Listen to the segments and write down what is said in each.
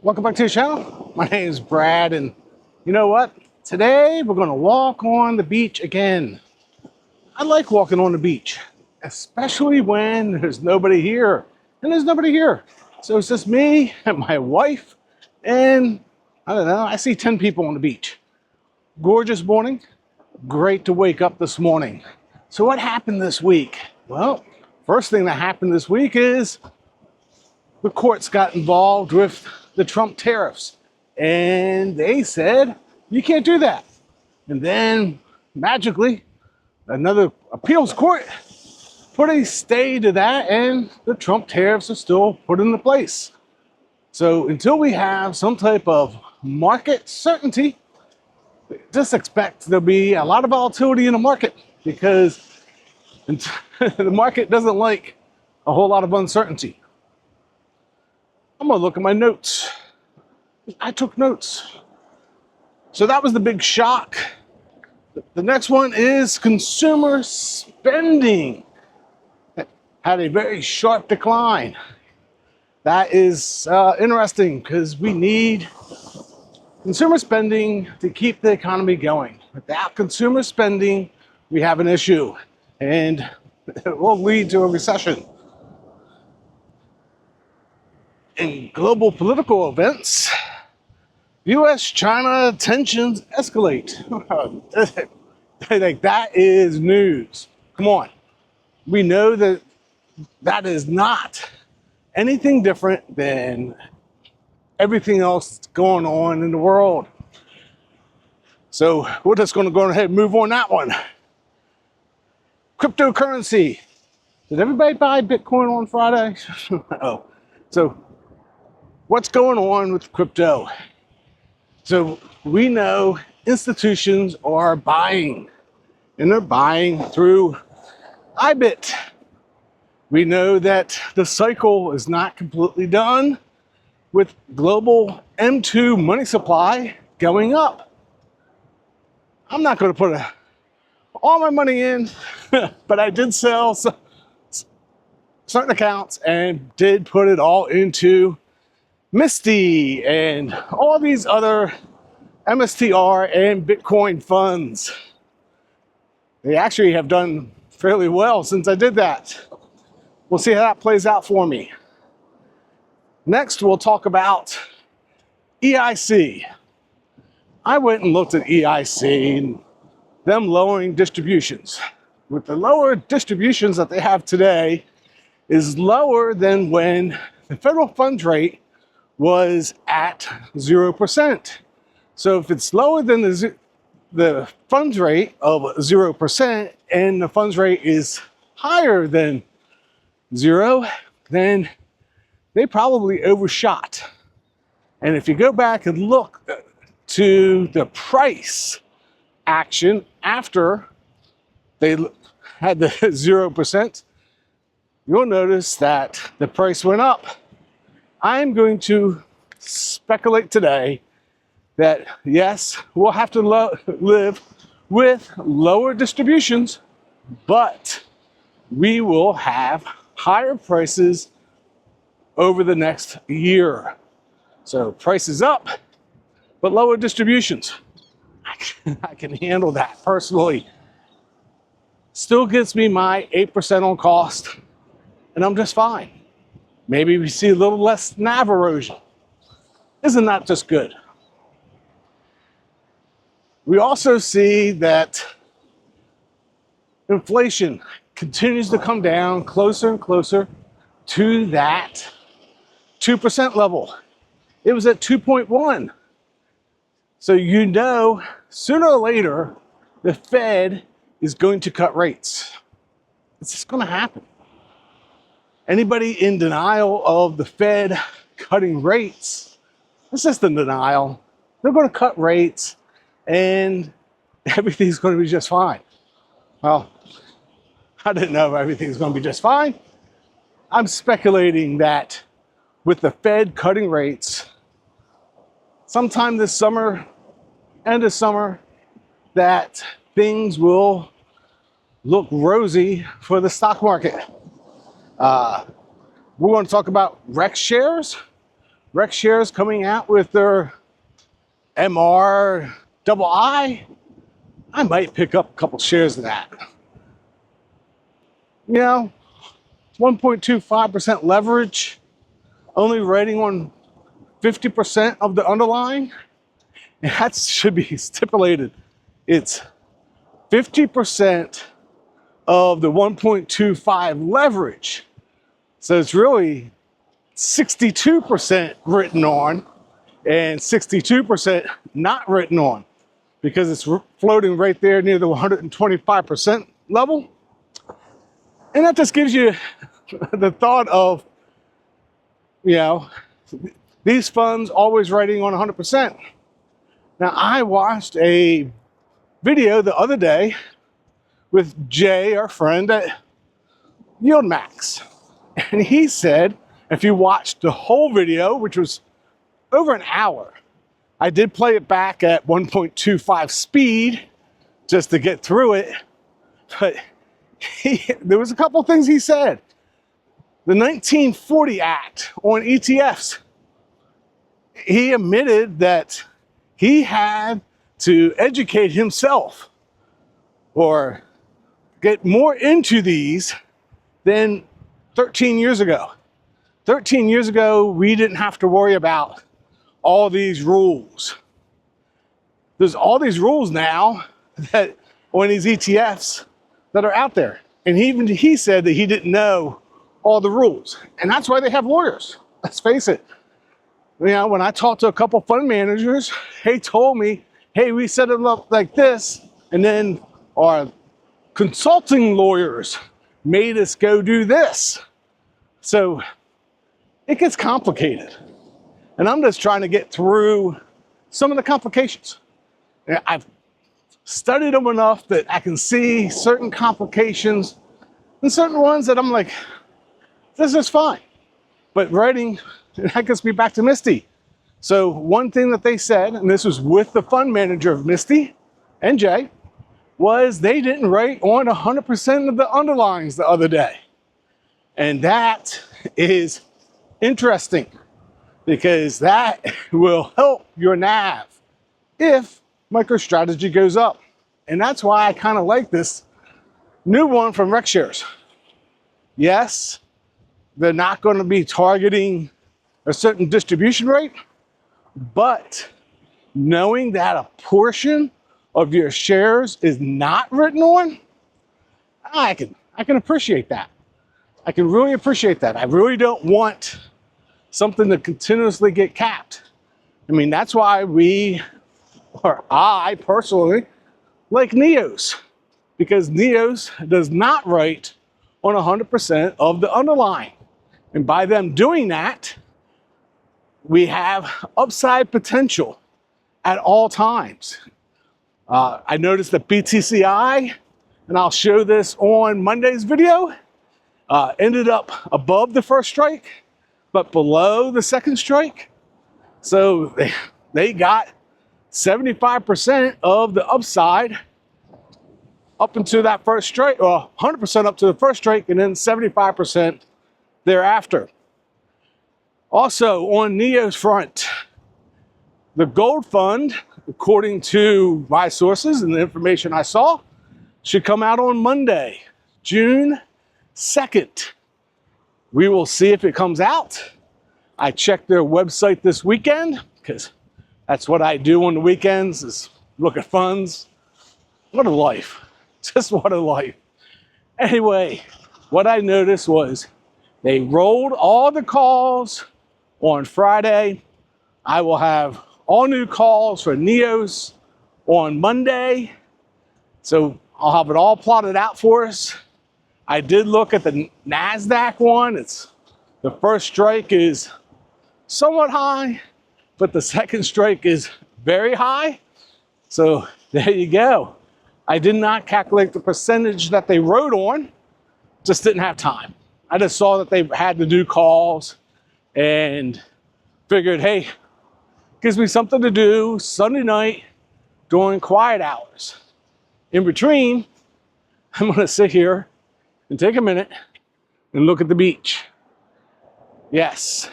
Welcome back to the channel. My name is Brad, and you know what? Today we're going to walk on the beach again. I like walking on the beach, especially when there's nobody here. And there's nobody here. So it's just me and my wife, and I don't know, I see 10 people on the beach. Gorgeous morning. Great to wake up this morning. So what happened this week? Well, first thing that happened this week is the courts got involved with the Trump tariffs, and they said you can't do that. And then magically another appeals court put a stay to that, and the Trump tariffs are still put into place. So until we have some type of market certainty, just expect there'll be a lot of volatility in the market, because the market doesn't like a whole lot of uncertainty. I'm gonna look at my notes. I took notes. So that was the big shock. The next one is consumer spending. Had a very sharp decline. That is interesting, because we need consumer spending to keep the economy going. Without consumer spending, we have an issue, and it will lead to a recession. In global political events, U.S.-China tensions escalate. Like, that is news. Come on. We know that that is not anything different than everything else that's going on in the world. So we're just going to go ahead and move on that one. Cryptocurrency. Did everybody buy Bitcoin on Friday? Oh, so what's going on with crypto? So we know institutions are buying, and they're buying through IBIT. We know that the cycle is not completely done with global M2 money supply going up. I'm not going to put all my money in, but I did sell certain accounts and did put it all into Misty and all these other MSTR and Bitcoin funds. They actually have done fairly well since I did that. We'll see how that plays out for me. Next, we'll talk about EIC. I went and looked at EIC and them lowering distributions. With the lower distributions that they have today is lower than when the federal funds rate was at 0%. So if it's lower than the funds rate of 0% and the funds rate is higher than 0, then they probably overshot. And if you go back and look to the price action after they had the 0%, you'll notice that the price went up. I'm going to speculate today that yes, we'll have to live with lower distributions, but we will have higher prices over the next year. So prices up, but lower distributions. I can handle that personally. Still gets me my 8% on cost, and I'm just fine. Maybe we see a little less NAV erosion. Isn't that just good? We also see that inflation continues to come down closer and closer to that 2% level. It was at 2.1. So you know, sooner or later, the Fed is going to cut rates. It's just going to happen. Anybody in denial of the Fed cutting rates, it's just in denial. They're going to cut rates and everything's going to be just fine. Well, I didn't know everything's going to be just fine. I'm speculating that with the Fed cutting rates, sometime this summer, end of summer, that things will look rosy for the stock market. We're going to talk about REX shares. Rex shares coming out with their MR double I might pick up a couple shares of that. You know, 1.25% leverage, only rating on 50% of the underlying. And that should be stipulated. It's 50% of the 1.25 leverage. So it's really 62% written on and 62% not written on, because it's floating right there near the 125% level. And that just gives you the thought of, you know, these funds always writing on 100%. Now, I watched a video the other day with Jay, our friend at Yield Max. And he said, if you watched the whole video, which was over an hour, I did play it back at 1.25 speed just to get through it. But there was a couple things he said. The 1940 Act on ETFs, he admitted that he had to educate himself or get more into these than 13 years ago. 13 years ago, we didn't have to worry about all these rules. There's all these rules now that on these ETFs that are out there. And he said that he didn't know all the rules. And that's why they have lawyers. Let's face it. You know, when I talked to a couple fund managers, they told me, hey, we set it up like this, and then our consulting lawyers made us go do this. So it gets complicated. And I'm just trying to get through some of the complications. I've studied them enough that I can see certain complications and certain ones that I'm like, this is fine. But writing, that gets me back to Misty. So one thing that they said, and this was with the fund manager of Misty and Jay, was they didn't write on 100% of the underlyings the other day. And that is interesting, because that will help your NAV if MicroStrategy goes up. And that's why I kind of like this new one from Rex Shares. Yes, they're not going to be targeting a certain distribution rate, but knowing that a portion of your shares is not written on, I can appreciate that. I can really appreciate that. I really don't want something to continuously get capped. I mean, that's why I personally like NEOS, because NEOS does not write on 100% of the underlying. And by them doing that, we have upside potential at all times. I noticed that BTCI, and I'll show this on Monday's video, ended up above the first strike, but below the second strike. So they got 75% of the upside up into that first strike, or 100% up to the first strike, and then 75% thereafter. Also on NEO's front, the gold fund, according to my sources and the information I saw, should come out on Monday, June 2nd. We will see if it comes out. I checked their website this weekend, because that's what I do on the weekends, is look at funds. What a life. Just what a life. Anyway, what I noticed was they rolled all the calls on Friday. I will have all new calls for NEOS on Monday. So I'll have it all plotted out for us. I did look at the NASDAQ one. The first strike is somewhat high, but the second strike is very high. So there you go. I did not calculate the percentage that they wrote on, just didn't have time. I just saw that they had to do calls and figured, hey, gives me something to do Sunday night during quiet hours. In between, I'm gonna sit here and take a minute and look at the beach. Yes,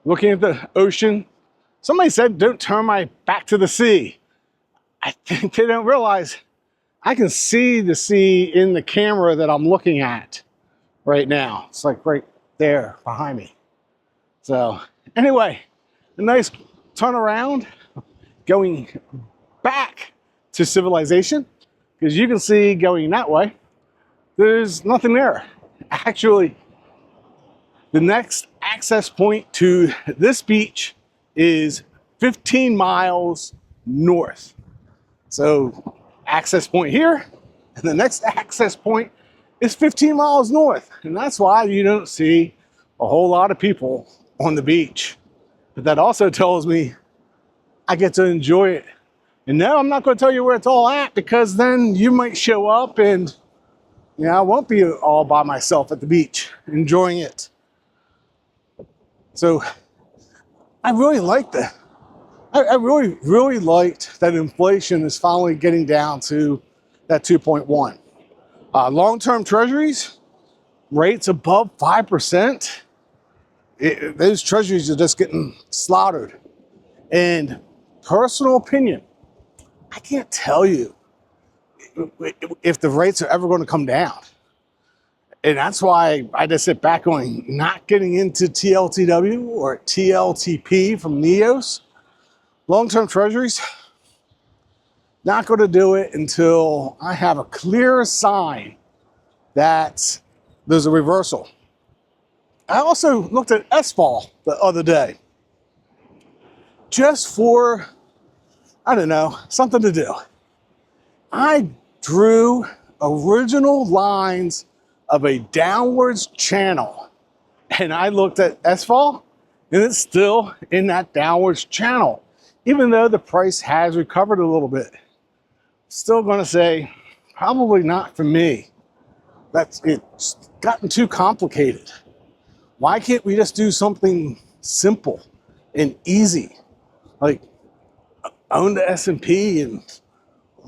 looking at the ocean. Somebody said, don't turn my back to the sea. I think they don't realize I can see the sea in the camera that I'm looking at right now. It's like right there behind me. So anyway, a nice turnaround going back to civilization, because you can see going that way, there's nothing there. Actually, the next access point to this beach is 15 miles north. So access point here, and the next access point is 15 miles north. And that's why you don't see a whole lot of people on the beach. But that also tells me I get to enjoy it. And no, I'm not going to tell you where it's all at, because then you might show up and I won't be all by myself at the beach enjoying it. So I really like that. I really liked that inflation is finally getting down to that 2.1. Long-term treasuries, rates above 5%. Those treasuries are just getting slaughtered. And personal opinion, I can't tell you if the rates are ever going to come down. And that's why I just sit back going, not getting into TLTW or TLTP from NEOS. Long-term treasuries, not going to do it until I have a clear sign that there's a reversal. I also looked at SFAL the other day, just for, I don't know, something to do. I drew original lines of a downwards channel, and I looked at SFAL, and it's still in that downwards channel, even though the price has recovered a little bit. Still going to say, probably not for me. It's gotten too complicated. Why can't we just do something simple and easy, like own the S&P and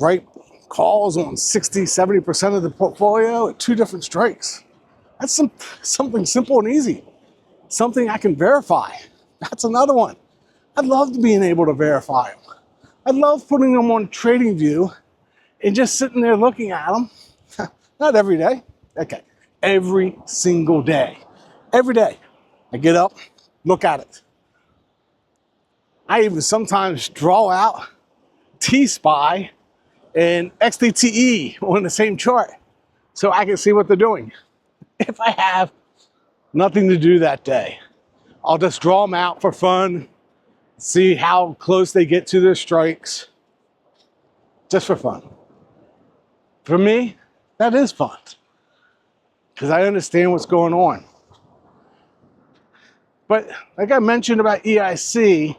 write calls on 60-70% of the portfolio at 2 different strikes? That's something simple and easy, something I can verify. That's another one. I'd love being able to verify them. I love putting them on TradingView and just sitting there looking at them. Not every day. Okay. Every single day. Every day. I get up, look at it. I even sometimes draw out T-SPY and XDTE on the same chart so I can see what they're doing. If I have nothing to do that day, I'll just draw them out for fun, see how close they get to their strikes, just for fun. For me, that is fun, because I understand what's going on. But like I mentioned about EIC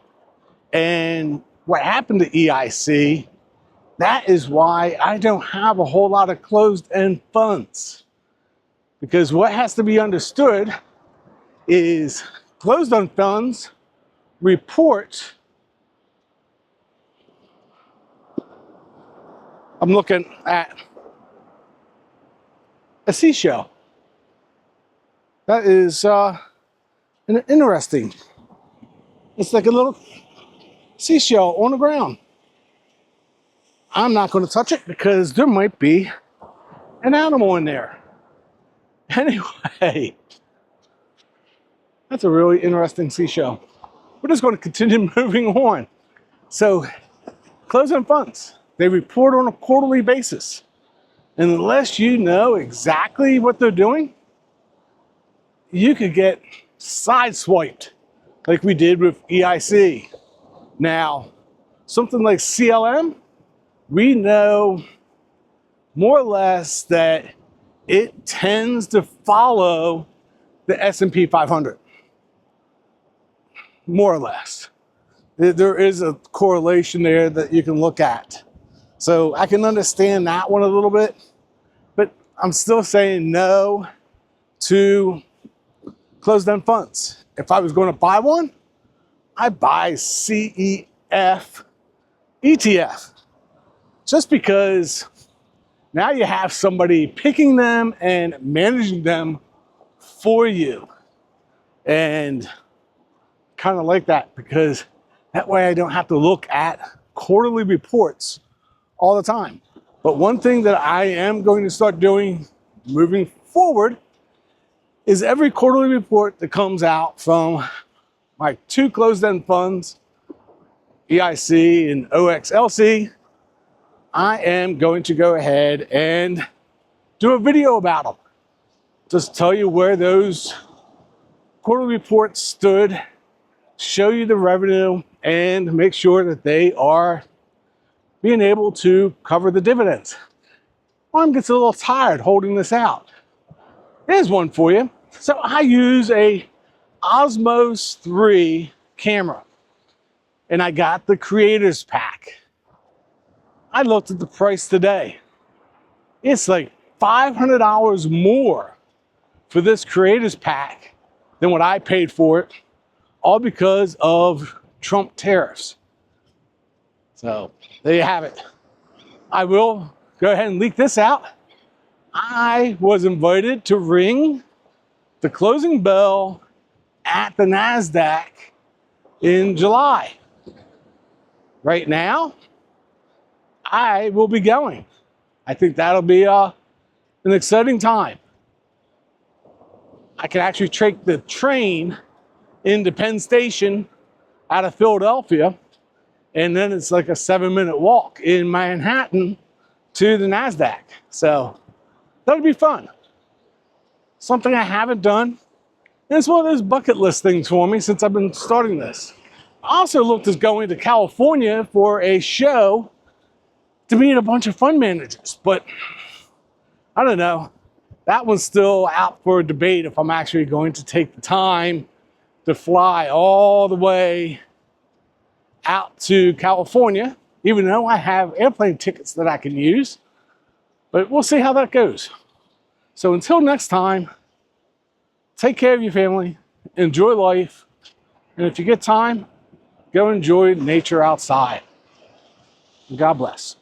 and what happened to EIC, that is why I don't have a whole lot of closed-end funds. Because what has to be understood is closed-end funds report. I'm looking at a seashell. That is interesting. It's like a little seashell on the ground. I'm not going to touch it because there might be an animal in there. Anyway, that's a really interesting seashell. We're just going to continue moving on. So, closed-end funds, they report on a quarterly basis. And unless you know exactly what they're doing, you could get sideswiped like we did with EIC. Now, something like CLM, we know more or less that it tends to follow the S&P 500. More or less. There is a correlation there that you can look at. So I can understand that one a little bit, but I'm still saying no to closed-end funds. If I was going to buy one, I'd buy CEF ETF. Just because now you have somebody picking them and managing them for you. And kind of like that because that way I don't have to look at quarterly reports all the time. But one thing that I am going to start doing moving forward is every quarterly report that comes out from my 2 closed-end funds, EIC and OXLC, I am going to go ahead and do a video about them. Just tell you where those quarterly reports stood, show you the revenue, and make sure that they are being able to cover the dividends. Arm gets a little tired holding this out. Here's one for you. So I use a Osmos 3 camera, and I got the Creators Pack. I looked at the price today. It's like $500 more for this Creators Pack than what I paid for it, all because of Trump tariffs. So there you have it. I will go ahead and leak this out. I was invited to ring the closing bell at the NASDAQ in July. Right now, I will be going. I think that'll be an exciting time. I can actually take the train into Penn Station out of Philadelphia, and then it's like a 7-minute walk in Manhattan to the NASDAQ. So that'll be fun. Something I haven't done. And it's one of those bucket list things for me since I've been starting this. I also looked at going to California for a show to meet a bunch of fund managers, but I don't know. That one's still out for a debate if I'm actually going to take the time to fly all the way out to California, even though I have airplane tickets that I can use. But we'll see how that goes. So until next time, take care of your family, enjoy life, and if you get time, go enjoy nature outside. God bless.